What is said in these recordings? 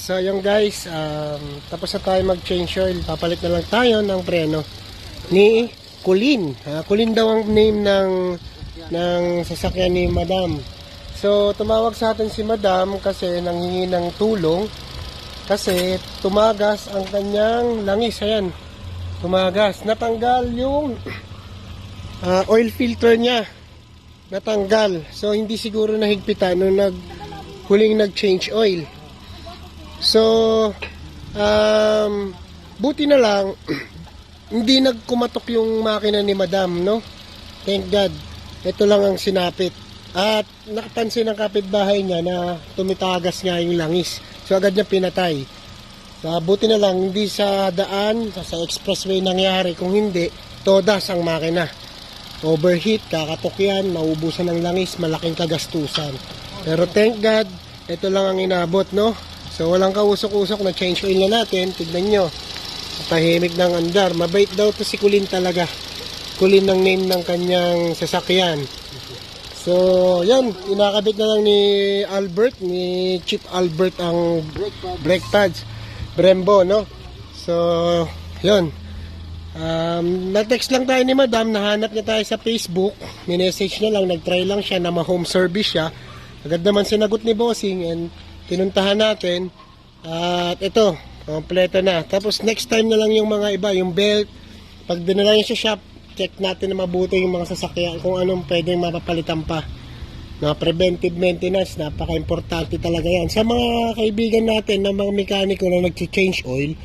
So yung guys, tapos na tayo mag-change oil. Papalit na lang tayo ng preno ni Colleen. Colleen daw ang name ng sasakyan ni Madam. So tumawag sa atin si Madam kasi nanghingi ng tulong kasi tumagas ang kanyang langis. Ayan, tumagas. Natanggal yung oil filter niya. Natanggal. So hindi siguro nahigpitan nung huling nag-change oil. So buti na lang hindi nagkumatok yung makina ni Madam, no? Thank God. Ito lang ang sinapit. At nakapansin ng kapitbahay niya na tumitagas nga yung langis. So agad niya pinatay. So, buti na lang hindi sa daan, sa expressway nangyari. Kung hindi, todas ang makina. Overheat, kakatok yan, maubusan ng langis, malaking kagastusan. Pero thank God, ito lang ang inabot, no? So walang kausok-usok na change oil na natin. Tignan nyo, tahimik ng andar. Mabait daw to si Colleen talaga. Colleen ang name ng kanyang sasakyan. So yan, inakabit na lang ni Albert, ni Chief Albert ang brake pads, Brembo, no? So yun, na-text lang tayo ni Madam, nahanap niya tayo sa Facebook, minessage niya lang, nag-try lang siya na ma-home service siya. Agad naman sinagot ni Bossing and pinuntahan natin. At ito, kompleto na. Tapos next time na lang yung mga iba, yung belt, pag dinala niya sa shop, check natin na mabuti yung mga sasakyan kung anong pwedeng mapapalitan pa. Na preventive maintenance, napaka-importante talaga yan. Sa mga kaibigan natin na mga mekaniko na nag-change oil,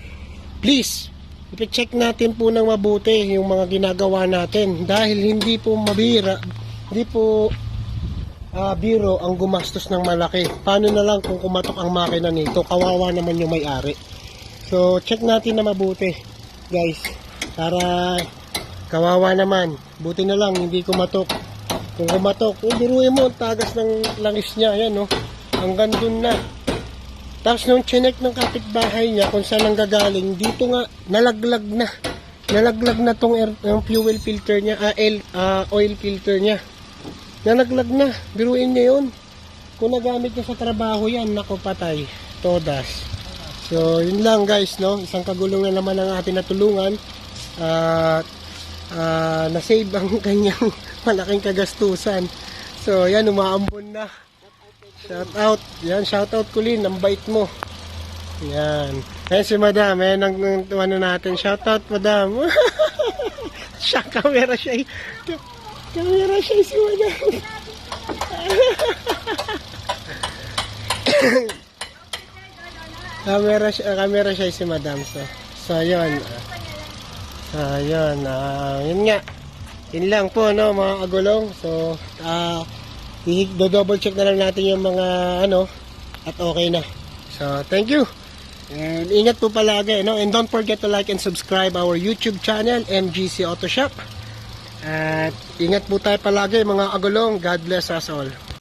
please, i-check natin po ng mabuti yung mga ginagawa natin dahil hindi po mabira, hindi po biro ang gumastos ng malaki. Paano na lang kung kumatok ang makina nito, kawawa naman yung may-ari. So check natin na mabuti guys, para kawawa naman. Buti na lang hindi kumatok. Kung kumatok, biruin mo ang tagas ng langis niya, ayan, no? Hanggang dun na. Tapos nung chinek ng kapitbahay niya kung saan ang gagaling, dito nga nalaglag na tong yung fuel filter niya, oil filter niya. Nalaglag na, biruin niya yun. Kung nagamit niya sa trabaho yan, naku patay, todas. So yun lang guys, no? Isang kagulong na naman ang ating natulungan. Na-save ang kanyang malaking kagastusan. So yan, umaambon na. Shout out. Yan, shout out Colleen, ang bait mo. Yan. Ayan si Madam, ayan ang ano natin. Shout out Madam. Siya, camera siya. Camera siya si Madam. camera siya si Madam. So yun. Yun nga. Yun lang po, no, mga agulong. So do-double check na lang natin yung mga at okay na. So thank you. And ingat po palagi, no? And don't forget to like and subscribe our YouTube channel, MGC Auto Shop. At ingat po tayo palagi mga agulong. God bless us all.